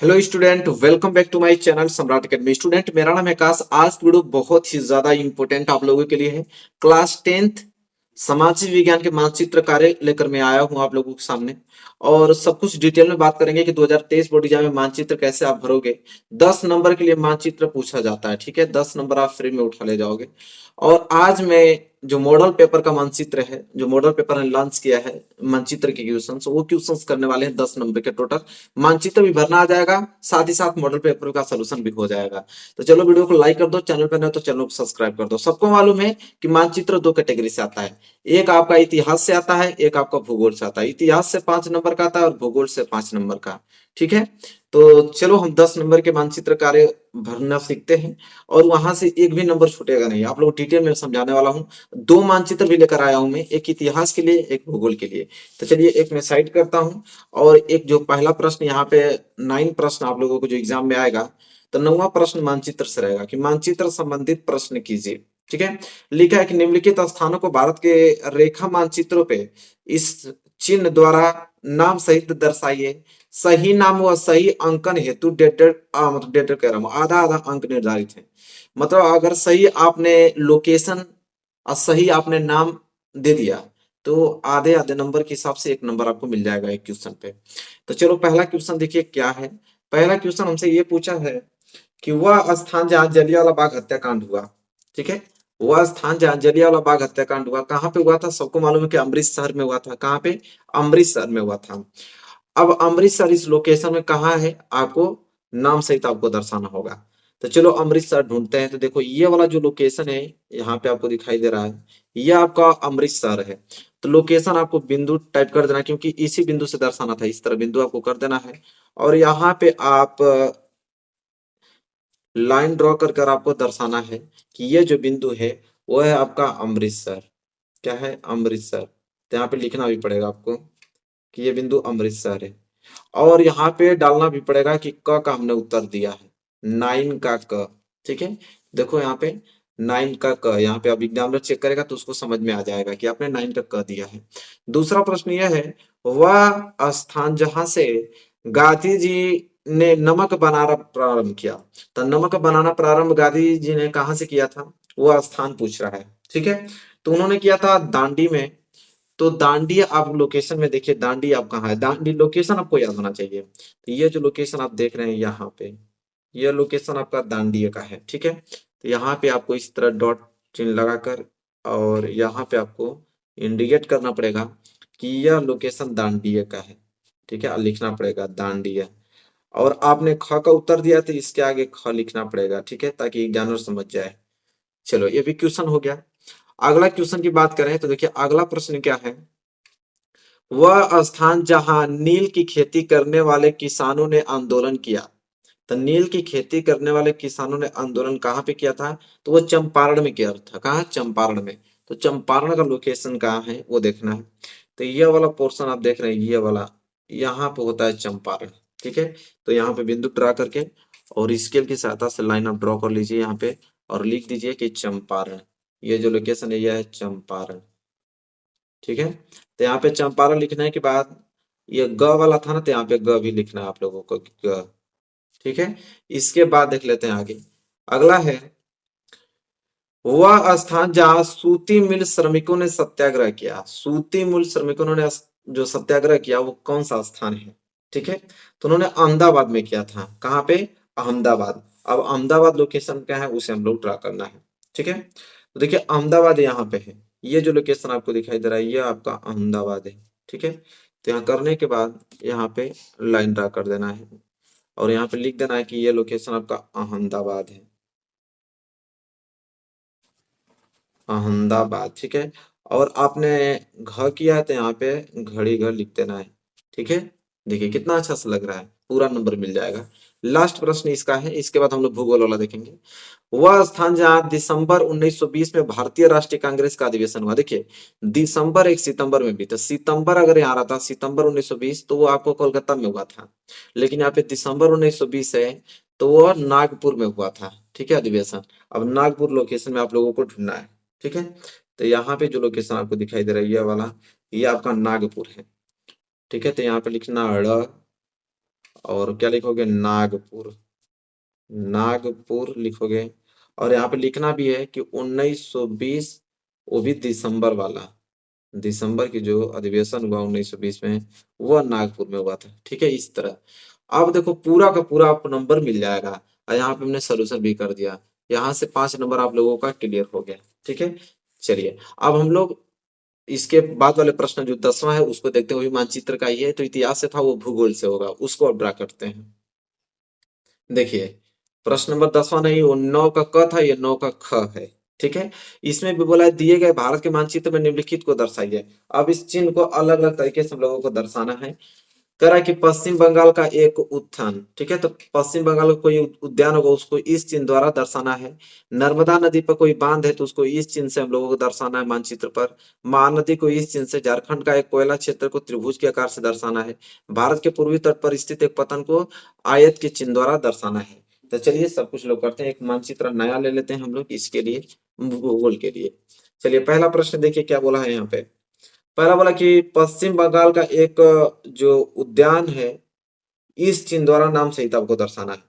Hello student, welcome back to my channel Samrat academy. Student, मेरा नाम है आकाश। आज की वीडियो बहुत ही ज्यादा इंपॉर्टेंट आप लोगों के लिए है। क्लास 10th सामाजिक विज्ञान के मानचित्र कार्य लेकर मैं आया हूं आप लोगों के सामने, और सब कुछ डिटेल में बात करेंगे कि 2023 बोर्ड एग्जाम में मानचित्र कैसे आप भरोगे। 10 नंबर के लिए मानचित्र पूछा जाता है, ठीक है। 10 नंबर आप फ्री में उठा ले जाओगे। और आज मैं जो मॉडल पेपर का मानचित्र है, जो मॉडल पेपर ने लॉन्च किया है मानचित्र के क्वेश्चंस, वो क्वेश्चंस करने वाले हैं 10 नंबर के टोटल। मानचित्र भी भरना आ जाएगा, साथ ही साथ मॉडल पेपर का सोल्यूशन भी हो जाएगा। तो चलो वीडियो को लाइक कर दो, चैनल पर नए हो तो चैनल को सब्सक्राइब कर दो। सबको मालूम है कि मानचित्र दो कैटेगरी से आता है, एक आपका इतिहास से आता है, एक आपका भूगोल से आता है। इतिहास से 5 नंबर का आता है और भूगोल से 5 नंबर का, ठीक है। तो चलो हम 10 नंबर के मानचित्र कार्य भरना सीखते हैं, और वहां से एक भी नंबर छूटेगा नहीं। आप लोग डिटेल में समझाने वाला हूँ। 2 मानचित्र भी लेकर आया हूं मैं, एक इतिहास के लिए, एक भूगोल के लिए। तो चलिए एक मैं साइड करता हूँ, और एक जो पहला प्रश्न यहाँ पे 9 प्रश्न आप लोगों को जो एग्जाम में आएगा, तो 9वां प्रश्न मानचित्र से रहेगा कि मानचित्र संबंधित प्रश्न कीजिए, ठीक है। लिखा है कि निम्नलिखित स्थानों को भारत के रेखा मानचित्रों पे इस चिन्ह द्वारा नाम सहित दर्शाइए। सही नाम व सही अंकन हेतु मतलब डेटेड कह रहा हूँ, आधा आधा अंक निर्धारित है। मतलब अगर सही आपने लोकेशन और सही आपने नाम दे दिया, तो आधे आधे नंबर के हिसाब से 1 नंबर आपको मिल जाएगा एक क्वेश्चन पे। तो चलो पहला क्वेश्चन देखिए क्या है। पहला क्वेश्चन हमसे ये पूछा है कि वह स्थान जहाँ जलियांवाला बाग हत्याकांड हुआ, ठीक है। वह स्थान जहाँ जलियांवाला बाग हत्याकांड हुआ कहाँ पे हुआ था? सबको मालूम है कि अमृतसर में हुआ था। कहाँ पे? अमृतसर में हुआ था। अब अमृतसर इस लोकेशन में कहाँ है, आपको नाम सहित आपको दर्शाना होगा। तो चलो अमृतसर ढूंढते हैं। तो देखो ये वाला जो लोकेशन है, यहाँ पे आपको दिखाई दे रहा है, ये आपका अमृतसर है। तो लोकेशन आपको बिंदु टाइप कर देना, क्योंकि इसी बिंदु से दर्शाना था। इस तरह बिंदु आपको कर देना है, और यहाँ पे आप लाइन ड्रॉ कर कर आपको दर्शाना है कि ये जो बिंदु है वो है आपका अमृतसर। क्या है? अमृतसर। तो यहाँ पे लिखना भी पड़ेगा आपको कि ये बिंदु अमृतसर है, और यहाँ पे डालना भी पड़ेगा कि क का हमने उत्तर दिया है, 9 का क, ठीक है। देखो यहाँ पे 9 का क, यहाँ पे अब एग्जामिनर चेक करेगा तो उसको समझ में आ जाएगा कि आपने 9 का क दिया है। दूसरा प्रश्न यह है, वह स्थान जहां से गांधी जी ने नमक बनाना प्रारंभ किया। तो नमक बनाना प्रारंभ गांधी जी ने कहाँ से किया था, वह स्थान पूछ रहा है, ठीक है। तो उन्होंने किया था दांडी में। तो दांडी आप लोकेशन में देखिए, दांडी आप कहाँ है, दांडी लोकेशन आपको याद होना चाहिए। तो ये जो लोकेशन आप देख रहे हैं यहाँ पे, ये लोकेशन आपका दांडी का है, ठीक है। तो यहाँ पे आपको इस तरह डॉट चिन्ह लगाकर, और यहाँ पे आपको इंडिकेट करना पड़ेगा कि यह लोकेशन दांडी का है, ठीक है। और लिखना पड़ेगा दांडी। और आपने ख का उत्तर दिया तो इसके आगे ख लिखना पड़ेगा, ठीक है, ताकि एग्जामिनर समझ जाए। चलो ये भी क्वेश्चन हो गया। अगला क्वेश्चन की बात करें तो देखिए अगला प्रश्न क्या है, वह स्थान जहां नील की खेती करने वाले किसानों ने आंदोलन किया। तो नील की खेती करने वाले किसानों ने आंदोलन कहाँ पे किया था? तो वो चंपारण में किया था। कहाँ? चंपारण में। तो चंपारण का लोकेशन कहाँ है वो देखना है। तो ये वाला पोर्शन आप देख रहे हैं, ये वाला यहाँ पे होता है चंपारण, ठीक है। तो यहाँ पे बिंदु ड्रा करके और स्केल की सहायता से लाइन आप ड्रॉ कर लीजिए यहाँ पे, और लिख दीजिए कि चंपारण। ये जो लोकेशन है यह है चंपारण, ठीक है। तो यहाँ पे चंपारण लिखने के बाद ये ग वाला था ना, तो यहाँ पे ग भी लिखना है आप लोगों को, ग, ठीक है। इसके बाद देख लेते हैं आगे। अगला है, वह स्थान जहां सूती मिल श्रमिकों ने सत्याग्रह किया। सूती मिल श्रमिकों ने जो सत्याग्रह किया वो कौन सा स्थान है, ठीक है। तो उन्होंने अहमदाबाद में किया था। कहाँ पे? अहमदाबाद। अब अहमदाबाद लोकेशन क्या है उसे हम लोग ड्रा करना है, ठीक है। तो देखिए अहमदाबाद यहाँ पे है, ये जो लोकेशन आपको दिखाई दे रहा है ये आपका अहमदाबाद है, ठीक है। तो यहाँ करने के बाद यहाँ पे लाइन ड्रा कर देना है, और यहाँ पे लिख देना है कि ये लोकेशन आपका अहमदाबाद है, अहमदाबाद, ठीक है। और आपने घ किया है तो यहाँ पे घड़ी घर लिख देना है, ठीक है। देखिए कितना अच्छा सा लग रहा है, पूरा नंबर मिल जाएगा। लास्ट प्रश्न इसका है, इसके बाद हम लोग भूगोल वाला देखेंगे। वह स्थान जहां दिसंबर 1920 में भारतीय राष्ट्रीय कांग्रेस का अधिवेशन हुआ। देखिए दिसंबर एक सितंबर में भी, तो सितंबर अगर यहाँ रहा था सितंबर 1920 तो वो आपको कोलकाता में हुआ था, लेकिन यहाँ पे दिसंबर 1920 है तो वो नागपुर में हुआ था, ठीक है, अधिवेशन। अब नागपुर लोकेशन में आप लोगों को ढूंढना है, ठीक है। तो यहाँ पे जो लोकेशन आपको दिखाई दे रहा है ये वाला, ये आपका नागपुर है, ठीक है। तो यहाँ पे लिखना ड़, और क्या लिखोगे, नागपुर, नागपुर लिखोगे। और यहाँ पे लिखना भी है कि 1920, वो भी दिसंबर वाला, दिसंबर की जो अधिवेशन हुआ 1920 में, वह नागपुर में हुआ था। ठीक है, इस तरह। अब देखो पूरा का पूरा आपको नंबर मिल जाएगा, और यहाँ पे हमने सोल्यूशन भी कर दिया। यहाँ से 5 नंबर आप लोगों का क्लियर हो गया। ठीक है, चलिए अब हम लोग इसके बाद वाले प्रश्न जो 10वां है उसको देखते हैं, वो भी मानचित्र का ही है, तो इतिहास से था, वो भूगोल से होगा, उसको अब ड्रा करते हैं। देखिए, प्रश्न नंबर 10वां नहीं, वो 9 का क था, ये 9 का ख है। ठीक है, इसमें भी बोला है दिए गए भारत के मानचित्र में निम्नलिखित को दर्शाइए। अब इस चिन्ह को अलग अलग तरीके से हम लोगों को दर्शाना है। कह रहा है कि पश्चिम बंगाल का एक उत्थान। ठीक है, तो पश्चिम बंगाल का कोई उद्यान होगा, उसको इस चिन्ह द्वारा दर्शाना है। नर्मदा नदी पर कोई बांध है, तो उसको इस चिन्ह से हम लोगों को दर्शाना है मानचित्र पर। महानदी को इस चिन्ह से, झारखंड का एक कोयला क्षेत्र को त्रिभुज के आकार से दर्शाना है। भारत के पूर्वी तट पर स्थित एक पतन को आयत के चिन्ह द्वारा दर्शाना है। तो चलिए सब कुछ लोग करते हैं, एक मानचित्र नया ले लेते हैं हम लोग इसके लिए, भूगोल के लिए। चलिए पहला प्रश्न देखिए क्या बोला है यहाँ पे। पहला बोला कि पश्चिम बंगाल का एक जो उद्यान है, इस चिन्ह द्वारा नाम सहित आपको दर्शाना है।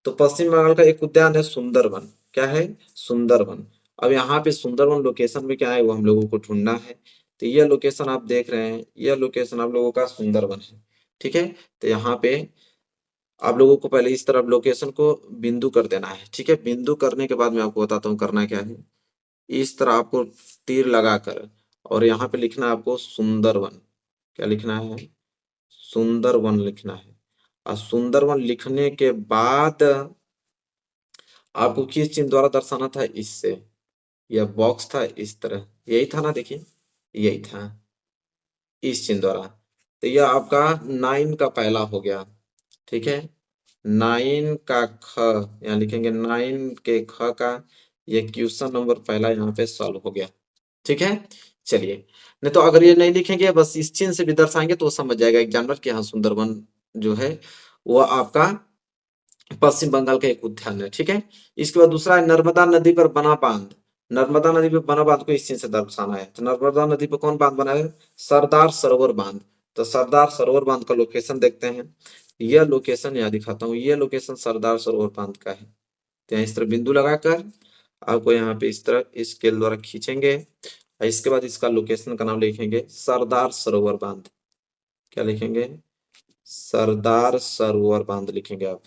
तो पश्चिम बंगाल का एक उद्यान है सुंदरवन। क्या है, सुंदरवन। अब यहाँ पे सुंदरवन लोकेशन में क्या है वो हम लोगों को ढूंढना है। तो यह लोकेशन आप देख रहे हैं, यह लोकेशन आप लोगों का सुंदरवन है। ठीक है, तो यहाँ पे आप लोगों को पहले इस तरफ लोकेशन को बिंदु कर देना है। ठीक है, बिंदु करने के बाद मैं आपको बताता हूँ करना क्या है। इस तरह आपको तीर लगाकर, और यहाँ पे लिखना है आपको सुंदरवन। क्या लिखना है, सुंदरवन लिखना है। और सुंदरवन लिखने के बाद आपको किस चिन्ह द्वारा दर्शाना था, इससे। यह बॉक्स था इस तरह, यही था ना, देखिए यही था, इस चिन्ह द्वारा। तो यह आपका 9 का पहला हो गया। ठीक है, 9 का ख, यहाँ लिखेंगे 9 के ख का, ये क्वेश्चन नंबर पहला यहाँ पे सॉल्व हो गया। ठीक है, चलिए। नहीं तो अगर ये नहीं लिखेंगे, बस इस चिन्ह से भी दर्शाएंगे, तो वो समझ जाएगा एग्जामिनर कि हाँ सुंदरवन जो है वो आपका पश्चिम बंगाल का एक उद्यान है। ठीक है, इसके बाद दूसरा है नर्मदा नदी पर बना बांध। नर्मदा नदी पर बना बांध को इस चिन्ह से दर्शाना है। तो नर्मदा नदी पर कौन बांध बना है, सरदार सरोवर बांध। तो सरदार सरोवर बांध का लोकेशन देखते हैं। यह लोकेशन यहाँ दिखाता हूँ, यह लोकेशन सरदार सरोवर बांध का है। तो यहाँ इस तरह बिंदु लगाकर आपको यहाँ पे इस तरह स्केल द्वारा खींचेंगे, और इसके बाद इसका लोकेशन का नाम लिखेंगे सरदार सरोवर बांध। क्या लिखेंगे, सरदार सरोवर बांध लिखेंगे आप।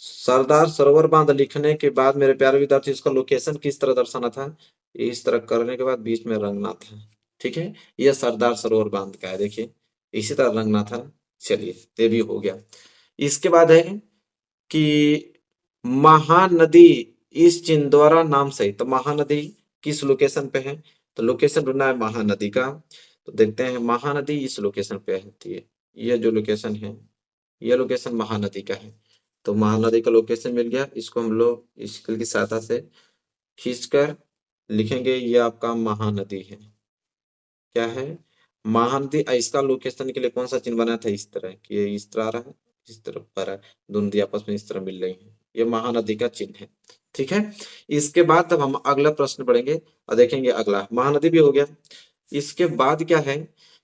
सरदार सरोवर बांध लिखने के बाद मेरे प्यारे विद्यार्थी, इसका लोकेशन किस तरह दर्शाना था, इस तरह करने के बाद बीच में रंगना था। ठीक है, यह सरदार सरोवर बांध का है, देखिए इसी तरह रंगना था। चलिए ये भी हो गया। इसके बाद है कि महानदी इस चिन्ह द्वारा नाम सहित। तो महानदी किस लोकेशन पे है, तो लोकेशन ढूंढना है महानदी का। तो देखते हैं महानदी इस लोकेशन पे है, ये जो लोकेशन है, यह लोकेशन महानदी का है। तो महानदी का लोकेशन मिल गया, इसको हम लोग स्केल की सहायता से खींचकर लिखेंगे, ये आपका महानदी है। क्या है, महानदी। इसका लोकेशन के लिए कौन सा चिन्ह बना था, इस तरह कि ये इस तरह आ रहा है, इस तरफ पर है, दोनों नदी आपस में इस तरह मिल रही है, ये महानदी का चिन्ह है। ठीक है, इसके बाद तब हम अगला प्रश्न पढ़ेंगे और देखेंगे। अगला महानदी भी हो गया। इसके बाद क्या है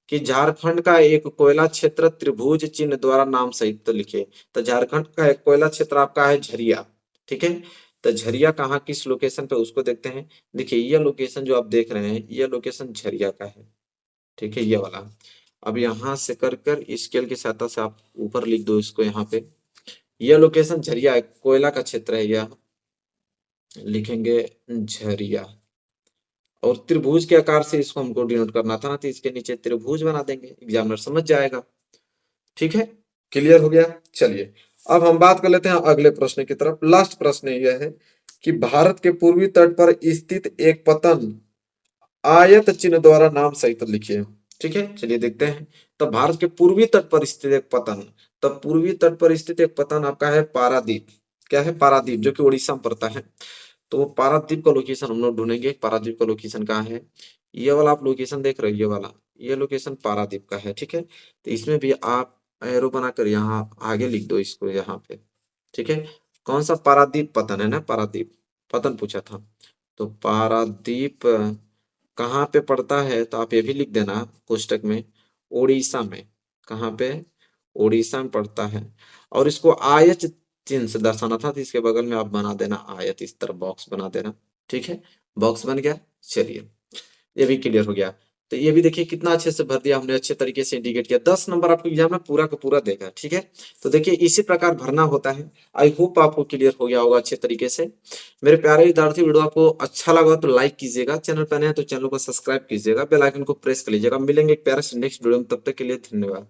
कि झारखंड का एक कोयला क्षेत्र त्रिभुज चिन्ह द्वारा नाम सहित तो लिखे। तो झारखंड का एक कोयला क्षेत्र आपका है झरिया। ठीक है, तो झरिया कहाँ किस लोकेशन पे उसको देखते हैं। देखिए यह लोकेशन जो आप देख रहे हैं, यह लोकेशन झरिया का है। ठीक है, ये वाला। अब यहाँ से कर कर स्केल की सहायता से आप ऊपर लिख दो इसको यहाँ पे। यह लोकेशन झरिया है, कोयला का क्षेत्र है, यह लिखेंगे झरिया। और त्रिभुज के आकार से इसको हमको डिनोट करना था ना, तो इसके नीचे त्रिभुज बना देंगे, एग्जामिनर समझ जाएगा। ठीक है, क्लियर हो गया। चलिए अब हम बात कर लेते हैं अगले प्रश्न की तरफ। लास्ट प्रश्न यह है कि भारत के पूर्वी तट पर स्थित एक पतन आयत चिन्ह द्वारा नाम सहित लिखिए। ठीक है, चलिए देखते हैं। तो भारत के पूर्वी तट पर स्थित एक पतन, तो पूर्वी तट पर स्थित एक पतन आपका है पारादीप। क्या है, पारादीप, जो कि उड़ीसा में पड़ता है। तो वो पारादीप का लोकेशन हम लोग ढूंढेंगे। पारादीप का लोकेशन कहाँ है, ये वाला आप लोकेशन देख रहे हो, ये वाला, ये लोकेशन पारादीप का है। ठीक है, तो इसमें भी आप एरो बनाकर यहाँ आगे लिख दो इसको यहाँ पे। ठीक है, कौन सा, पारादीप पतन है ना, पारादीप पतन पूछा था। तो पारादीप कहाँ पे पड़ता है, तो आप ये भी लिख देना कोष्टक में, उड़ीसा में। कहाँ पे? उड़ीसा में पड़ता है। और इसको आयत चिन्ह से दर्शाना था, तो इसके बगल में आप बना देना आयत, इस तरह बॉक्स बना देना। ठीक है, बॉक्स बन गया। चलिए, ये भी क्लियर हो गया। तो ये भी देखिए कितना अच्छे से भर दिया हमने, अच्छे तरीके से इंडिकेट किया। 10 नंबर आपको एग्जाम में पूरा का पूरा देगा। ठीक है, तो देखिए इसी प्रकार भरना होता है। आई होप आपको क्लियर हो गया होगा अच्छे तरीके से। मेरे प्यारे विद्यार्थी, वीडियो आपको अच्छा लगा तो लाइक कीजिएगा, चैनल पर नए हैं तो चैनल को सब्सक्राइब कीजिएगा, बेल आइकन को प्रेस कर लीजिएगा। मिलेंगे एक प्यारे से नेक्स्ट वीडियो में, तब तक के लिए धन्यवाद।